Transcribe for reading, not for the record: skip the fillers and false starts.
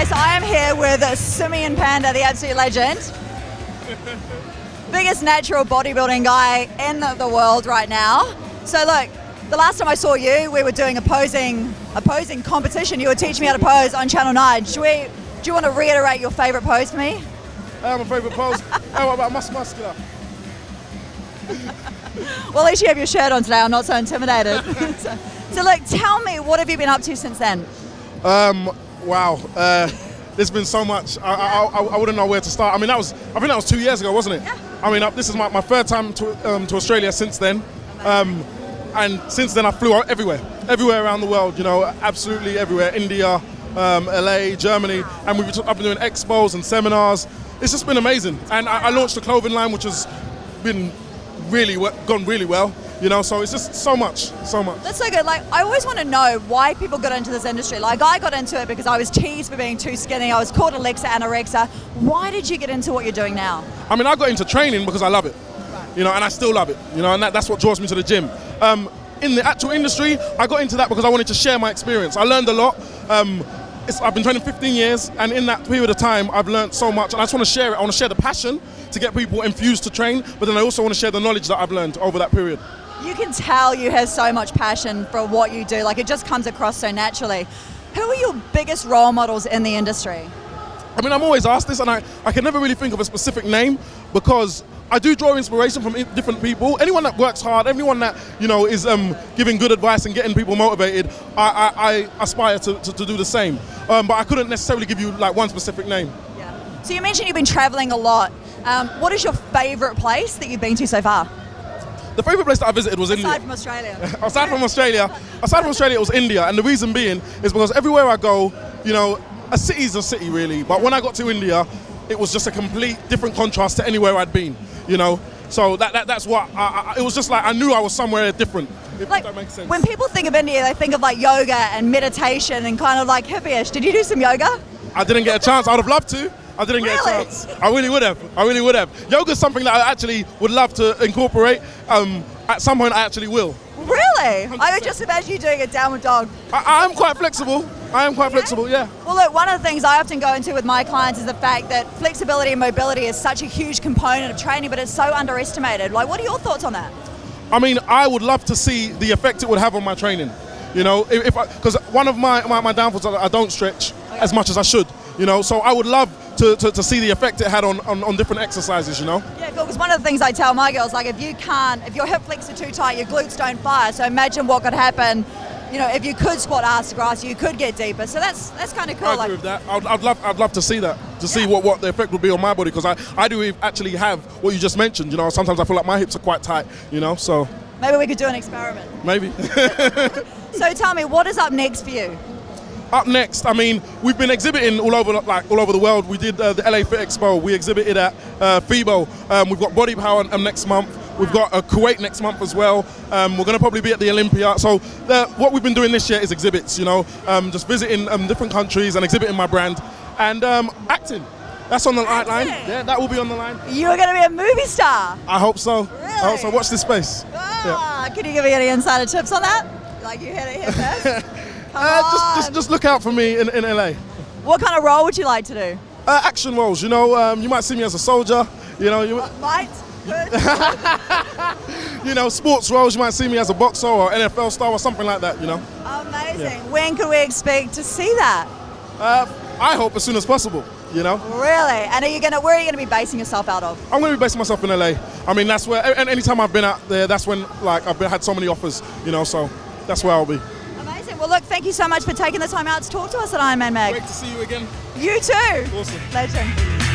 Okay, so I am here with Simeon Panda, the absolute legend. Biggest natural bodybuilding guy in the world right now. So look, the last time I saw you, we were doing a posing competition. You were teaching me how to pose on Channel 9. Do you want to reiterate your favourite pose for me? My favourite pose? How about muscular? Well, at least you have your shirt on today. I'm not so intimidated. so look, tell me, what have you been up to since then? Wow. There's been so much. I wouldn't know where to start. I mean, I think that was 2 years ago, wasn't it? Yeah. I mean, this is my third time to Australia since then. And since then I flew out everywhere around the world, you know, absolutely everywhere. India, LA, Germany, and I've been doing expos and seminars. It's just been amazing. And I launched a clothing line which has been gone really well, you know, so it's just so much. That's so good. Like, I always want to know why people got into this industry. Like, I got into it because I was teased for being too skinny. I was called Alexa Anorexia. Why did you get into what you're doing now? I mean, I got into training because I love it. You know, and I still love it, you know, and that's what draws me to the gym. In the actual industry, I got into that because I wanted to share my experience. I learned a lot. I've been training 15 years, and in that period of time, I've learned so much, and I just want to share it. I want to share the passion to get people infused to train, but then I also want to share the knowledge that I've learned over that period. You can tell you have so much passion for what you do. Like, it just comes across so naturally. Who are your biggest role models in the industry? I mean, I'm always asked this, and I can never really think of a specific name because I do draw inspiration from different people. Anyone that works hard, anyone that, you know, is giving good advice and getting people motivated, I aspire to do the same. But I couldn't necessarily give you like one specific name. Yeah. So you mentioned you've been traveling a lot. What is your favorite place that you've been to so far? The favorite place that I visited was India. Aside from Australia. Aside from Australia, it was India. And the reason being is because everywhere I go, you know, a city's a city really. But when I got to India, it was just a complete different contrast to anywhere I'd been. You know, so that's what it was. Just like I knew I was somewhere different, if that makes sense. When people think of India, they think of like yoga and meditation and kind of like hippie-ish. Did you do some yoga? I didn't get a chance. I would have loved to. I didn't get a chance. I really would have. Yoga is something that I actually would love to incorporate. At some point, I actually will. Really? 100%. I would just imagine you doing a downward dog. I'm quite flexible. Flexible, yeah. Well, look, one of the things I often go into with my clients is the fact that flexibility and mobility is such a huge component of training, but it's so underestimated. Like, what are your thoughts on that? I mean, I would love to see the effect it would have on my training. You know, because one of my downfalls is I don't stretch as much as I should. You know, so I would love to see the effect it had on different exercises, you know? Yeah, cool, because one of the things I tell my girls, like if your hip flexors are too tight, your glutes don't fire, so imagine what could happen, you know, if you could squat ass to grass, you could get deeper, so that's kind of cool. I agree with that. I'd love to see that, see what the effect would be on my body, because I do actually have what you just mentioned, you know, sometimes I feel like my hips are quite tight, you know, so. Maybe we could do an experiment. Maybe. So tell me, what is up next for you? Up next, I mean, we've been exhibiting all over the world. We did the LA Fit Expo. We exhibited at FIBO. We've got Body Power next month. We've got Kuwait next month as well. We're going to probably be at the Olympia. So what we've been doing this year is exhibits, you know, just visiting different countries and exhibiting my brand. And acting. That's on the line. Yeah, that will be on the line. You're going to be a movie star. I hope so. Really? I hope so. Watch this space. Yeah. Can you give me any insider tips on that? Like you had it here first? Just look out for me in LA. What kind of role would you like to do? Action roles, you know. You might see me as a soldier, you know. You know, sports roles. You might see me as a boxer or NFL star or something like that, you know. Amazing. Yeah. When can we expect to see that? I hope as soon as possible, you know. Really? And where are you gonna be basing yourself out of? I'm gonna be basing myself in LA. I mean, that's where. And anytime I've been out there, that's when like I've had so many offers, you know. So that's where I'll be. Well, look, thank you so much for taking the time out to talk to us at Ironman Mag. Great to see you again. You too. Awesome. Legend.